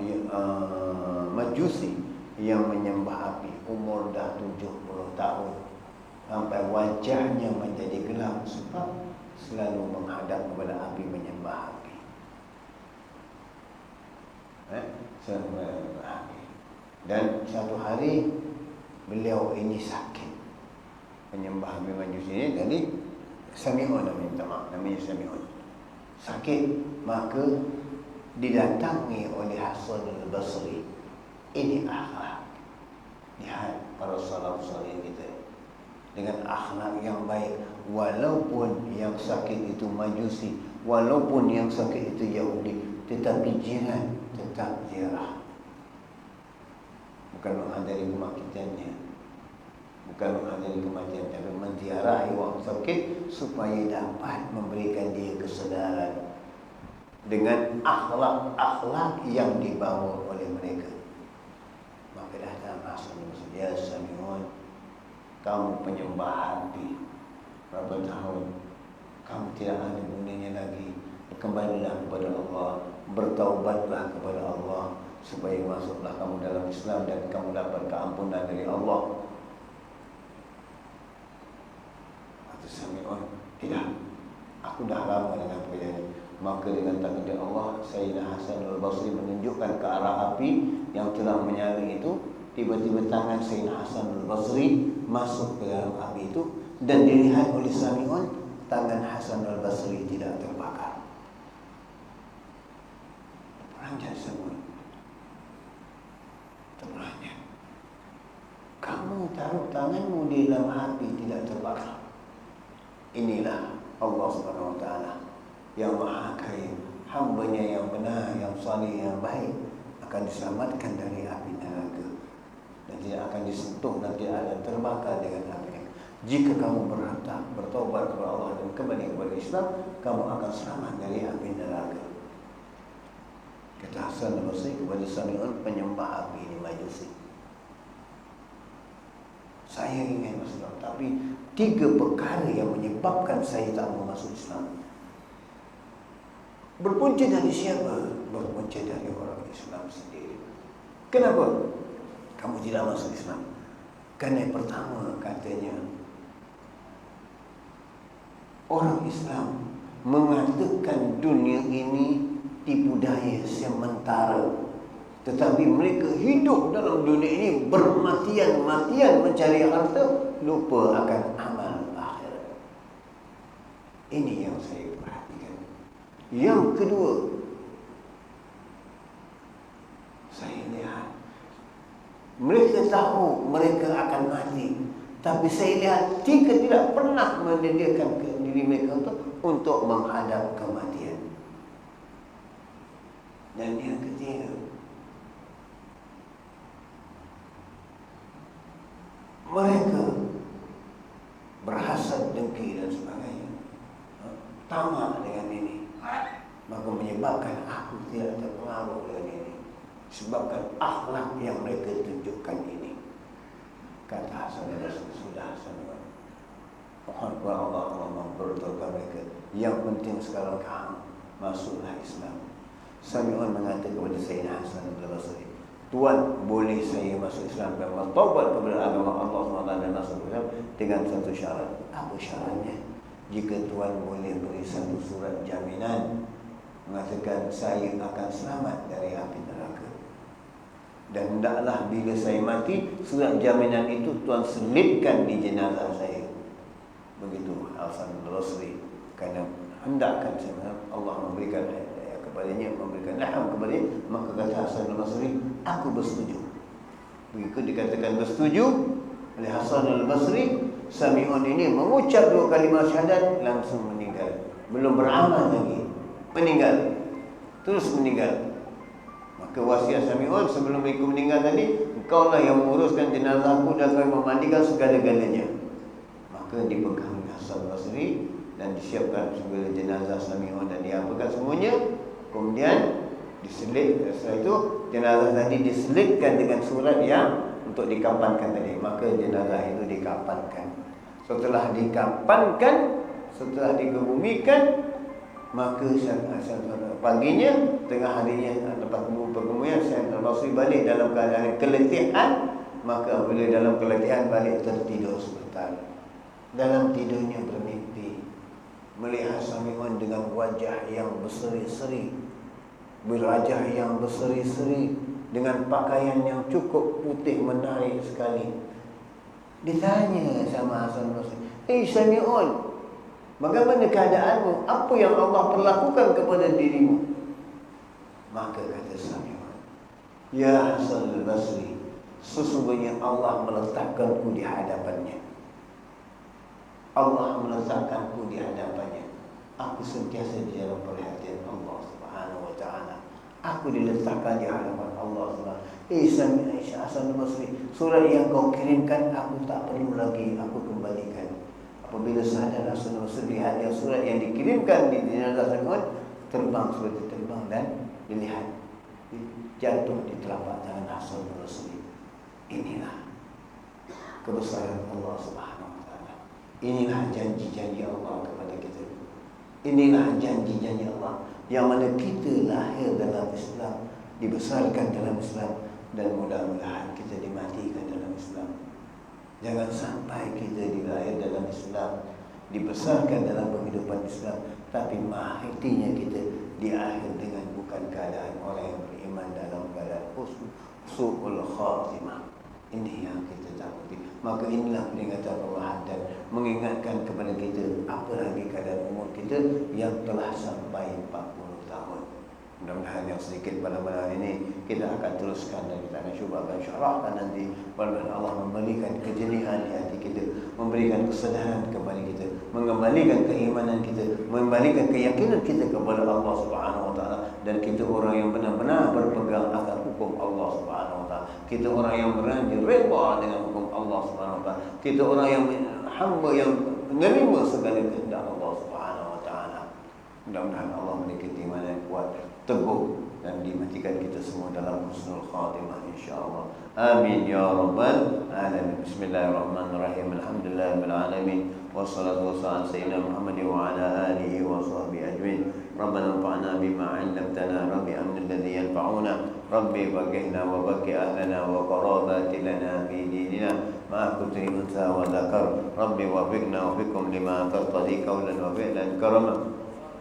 Majusi yang menyembah api, umur dah 70 tahun. Sampai wajahnya menjadi gelap sebab selalu menghadap kepada api, menyembah api. Selalu menyembah api. Dan satu hari beliau ini sakit. Penyembah api Majusi ini dari Sami'un, namanya Sami'un. Sakit, maka didatangi oleh Hasan al-Basri. Ini akhlak. Lihat para salaf salih kita dengan akhlak yang baik, walaupun yang sakit itu Majusi, walaupun yang sakit itu Yahudi, tetapi jiran tetap ziarah. Bukan menghadiri kematiannya, bukan menghadiri kematian, tapi menziarahi waktu sakit supaya dapat memberikan dia kesedaran dengan akhlak-akhlak yang dibangun oleh mereka. Maka datang Hasan bin ya Sami'un, kamu penyembah api berapa tahun, kamu tidak ada gunanya lagi. Kembalilah kepada Allah, bertaubatlah kepada Allah, supaya masuklah kamu dalam Islam dan kamu dapat keampunan dari Allah. Kata Sami'un, tidak, aku dah lama dengan perjalanan. Maka dengan takdir Allah, Sayyidina Hasan al-Basri menunjukkan ke arah api yang telah menyala itu. Tiba-tiba tangan Sayyidina Hasan al-Basri masuk ke dalam api itu, dan dilihat oleh Sami'un, tangan Hasan al-Basri tidak terbakar. Terperanjat Sami'un, terperanjat. Kamu taruh tanganmu di dalam api tidak terbakar. Inilah Allah Subhanahu Wa Taala yang Maha Kaya. Hamba-Nya yang benar, yang salih, yang baik akan diselamatkan dari api neraka dan tidak akan disentuh dan tidak akan terbakar dengan api. Jika kamu bertaubat kepada Allah dan kembali kepada Islam, kamu akan selamat dari api neraka. Kata Hasan al-Basri kepada Sami'un, penyembah api ini Majusi. Saya ingin masuk Islam, tapi 3 perkara yang menyebabkan saya tak mau masuk Islam. Berpunca dari siapa? Berpunca dari orang Islam sendiri. Kenapa kamu tidak masuk Islam? Kerana yang pertama, katanya, orang Islam mengatakan dunia ini tipu daya sementara, tetapi mereka hidup dalam dunia ini bermatian-matian mencari harta, lupa akan amal akhirat. Ini yang saya perhatikan. Yang kedua, saya lihat mereka tahu mereka akan mati, tapi saya lihat mereka tidak pernah menyediakan diri mereka untuk menghadap kematian. Dan yang ketiga, mereka berhasad, dengki dan sebagainya, tamak dengan ini, maka menyebabkan aku tidak terpengaruh dengan ini, sebabkan akhlak yang mereka tunjukkan ini. Kata Hasan al-Basri, sudah Hasan, mohon kepada Allah memberitahukan mereka, yang penting sekarang kamu masuklah Islam. Sami'un mengatakan kepada Sayyidina Hasan al-Basri, Tuan, boleh saya masuk Islam dan bertaubat kepada agama Allah SWT dan masuk Islam dengan satu syarat. Apa syaratnya? Jika Tuan boleh beri satu surat jaminan mengatakan saya akan selamat dari api neraka, dan hendaklah bila saya mati, surat jaminan itu Tuan selipkan di jenazah saya. Begitu Hasan al-Basri, kerana hendakkan saya, Allah memberikan kepadanya, memberikan ilham kepadanya. Maka kata Hasan al-Basri, aku bersetuju. Begitu dikatakan bersetuju oleh Hasan al-Basri, Sami'un ini mengucap 2 kalimah syahadat, langsung meninggal. Belum beramal lagi, meninggal, terus meninggal. Maka wasiat Sami'un sebelum mereka meninggal tadi, engkaulah yang menguruskan jenazahku dan kau memandikan segala-galanya. Maka dipegang Hasan al-Basri dan disiapkan segala jenazah Sami'un dan diapakan semuanya. Kemudian diselit, setelah itu jenazah tadi diselitkan dengan surat yang untuk dikapankan tadi. Maka jenazah itu dikapankan. setelah dikapankan, setelah dikebumikan, maka paginya, tengah harinya, lepas perkebumian, Hasan al-Basri balik dalam keadaan keletihan. Maka apabila dalam keletihan balik, tertidur sebentar. Dalam tidurnya bermimpi melihat Sami'un dengan wajah yang berseri-seri, berwajah yang berseri-seri, dengan pakaian yang cukup putih menarik sekali. Ditanya sama Hasan al-Basri, Sami'un, bagaimana keadaanmu? Apa yang Allah perlakukan kepada dirimu? Maka kata Sami'un, ya Hasan al-Basri, sesungguhnya Allah meletakkanku di hadapannya. Allah meletakkanku di hadapannya. Aku sentiasa di dalam perhatian Allah Subhanahu wa ta'ala. Aku diletakkan di hadapan Allah Subhanahu wa ta'ala. Hasan al-Basri, surat yang kau kirimkan aku tak perlu lagi aku kembalikan. Apabila sadar Hasan al-Basri lihat yang surat yang dikirimkan di jenazah Sami'un, terbang seperti terbang dan dilihat jatuh di telapak tangan Hasan al-Basri. Inilah kebesaran Allah Subhanahu wa ta'ala. Inilah janji-janji Allah kepada kita. Inilah janji-janji Allah yang mana kita lahir dalam Islam, dibesarkan dalam Islam, dan mudah-mudahan kita dimatikan dalam Islam. Jangan sampai kita dilahir dalam Islam, dibesarkan dalam kehidupan Islam, tapi matinya kita di akhir dengan bukan keadaan orang yang beriman dalam keadaan su'ul khatimah. Ini yang kita takuti. Maka inilah peringatan Allah dan mengingatkan kepada kita, apalagi keadaan umur kita yang telah sampai 40 tahun. Mudah-mudahan yang sedikit pada malam ini kita akan teruskan dan kita akan cuba akan syarahkan nanti. Mudah-mudahan Allah memberikan kejenihan di hati kita, memberikan kesedaran kepada kita, mengembalikan keimanan kita, mengembalikan keyakinan kita kepada Allah Subhanahu wa ta'ala, dan kita orang yang benar-benar berpegang akan hukum Allah Subhanahu wa ta'ala. Kita orang yang berani redha dengan hukum Allah Subhanahu wa ta'ala. Kita orang yang hamba yang menerima segala kehendak Allah Subhanahu wa ta'ala. Mudah-mudahan Allah memberikan iman yang kuat, teguh, dan dimatikan kita semua dalam husnul khatimah insya-Allah. Amin ya rabbal alamin. Bismillahirrahmanirrahim. Alhamdulillahirabbil alamin. Wassalatu wassalamu ala sayyidina Muhammad wa ala alihi wa sahbihi ajmain. Rabbana anfa'na bima 'allamtana, rabbi amnil ladzi yanfa'una, rabbi baghina wa baghi ahlana wa qarabatina fi dinina ma kulli unsa wa dzakar. Rabbi wafiqna wa fikum lima tartadi qawlan wa fi'lan karama.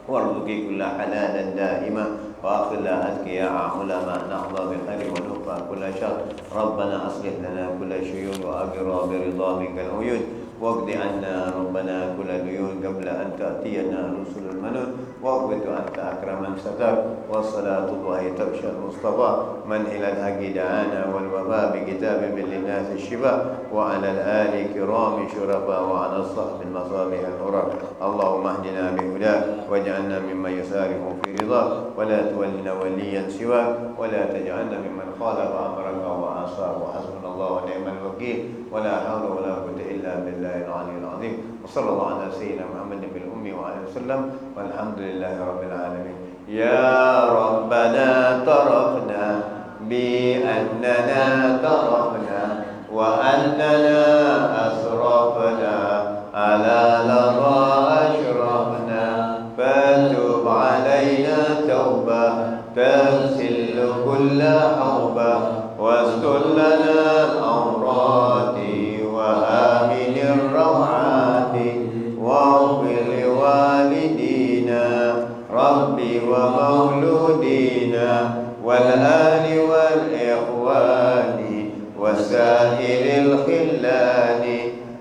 وارزقي كل حلالا دائما واخر لا اتقياء علماء نحظى بالخير ونوفى كل شر. ربنا اصلح لنا كل شيء واجرى برضا منك العيون واقض عنا ربنا كل ديون قبل ان تاتينا رسل المنون واغبط انت اكرم من ستر والصلاه الله تبشى المصطفى من الى الحق دعانا والوفاء بكتاب من للناس الشفاء وعلى الال كرام شرفاء وعلى الصحب المصالح الغرر. اللهم اهدنا بهداك واجعلنا ممن يسارع في رضاك ولا تولنا وليا سواك ولا تجعلنا ممن خالف امرك وعصاك وحسبنا الله ونعم الوكيل ولا حول ولا قوه الا بالله العلي العظيم. وصلى الله على سيدنا محمد بالأمي وعلى وسلم والحمد لله رب العالمين. يا ربنا ترفنا بأننا ترفنا وأننا أسرفنا على لظى أشرفنا فتب علينا توبة تغسل كل حوبة واستر لنا الأمراض وآمن الروعات واغفر لوالدينا ربي ومولودينا والآل والإخوان وسائر الخلان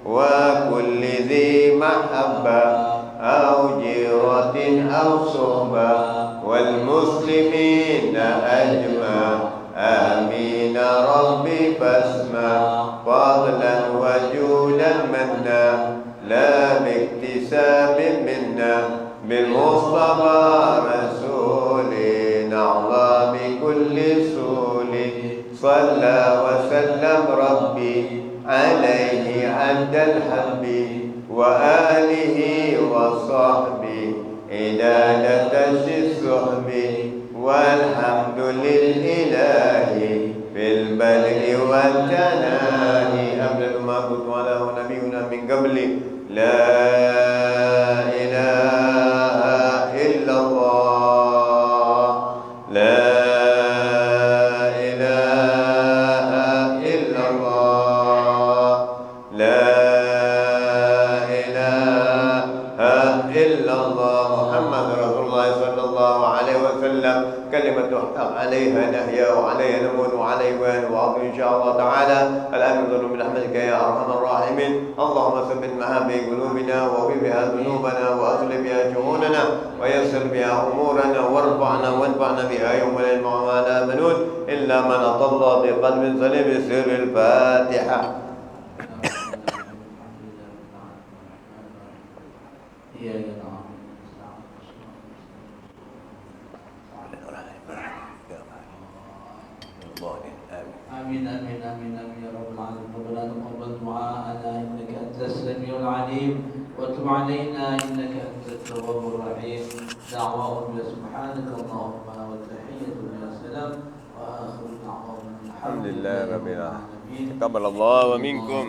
وكل ذي محبة أو جيرة أو صحبة والمسلمين أجمع آمين ربي فاسمع فضلا وجودا منا لا باكتساب منا بالمصطفى رسول أعظم كل سول صلى وسلم ربي عليه عند الحب وآله وصحبه إدادة الصحب والحمد لله في البلء والتناهي. أبلغ ما كنت وله نبينا من قبل محمد رسول الله صلى الله عليه وسلم كلمة الحق عليها نحيا وعليها نموت وعليها نبعث إن شاء الله تعالى. الآن نظن برحمتك يا أرحم الراحمين. اللهم ثبت ما في قلوبنا واغفر بها ذنوبنا وأصلح بها شؤوننا ويسر بها أمورنا وارفعنا وانفعنا بها يوم لا ينفع مال ولا بنون إلا من أتى الله بقلب سليم. سر الفاتحة. آمين آمين آمين آمين يا رب العالمين. ربنا تقبل دعاءنا إنك أنت السميع العليم وتب علينا إنك أنت التواب الرحيم. دعواهم سبحانك اللهم والتحية يا سلام وآخر دعواهم الحمد لله رب العالمين. تقبل الله ومنكم.